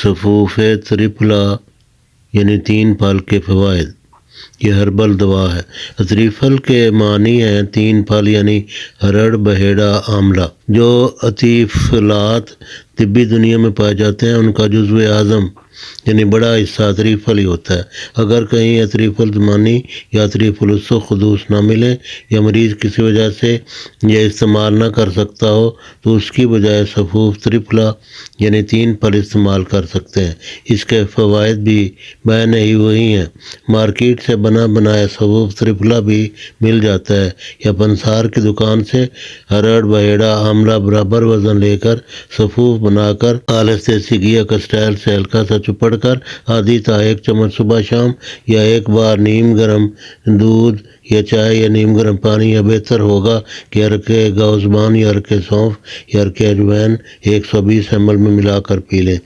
सफ़ूफ़ त्रिफला यानी 3 फल के फ़वाइद। ये हर्बल दवा है। त्रिफल के मानी हैं 3 फल यानी हरड़, बहेड़ा, आंवला। जो अतीफलात तिब्बी दुनिया में पाए जाते हैं उनका जुज़्व आज़म यानी बड़ा हिस्सा त्रिफल ही होता है। अगर कहीं यह त्रिफल मानी या त्रिफलुस्सो खुदूस ना मिले या मरीज़ किसी वजह से यह इस्तेमाल ना कर सकता हो तो उसकी बजाय सफ़ूफ़ त्रिफला यानी 3 फल इस्तेमाल कर सकते हैं। इसके फ़वाइद भी बयान ही वही हैं। मार्केट से बना बनाया सफ़ूफ़ त्रिफला भी मिल जाता है या पंसार की दुकान से हरड़, बहेड़ा, आंवला बराबर वज़न लेकर सफ़ूफ़ बनाकर आलस देसी घी या कस्टर्ड से हल्का सा चुपड़ कर आधी ता 1 चम्मच सुबह शाम या एक बार नीम गर्म दूध या चाय या नीम गर्म पानी या बेहतर होगा कि हरके गाउज़बान या हरके सौंफ या हरके अजवाइन 120 ml में मिलाकर पी लें।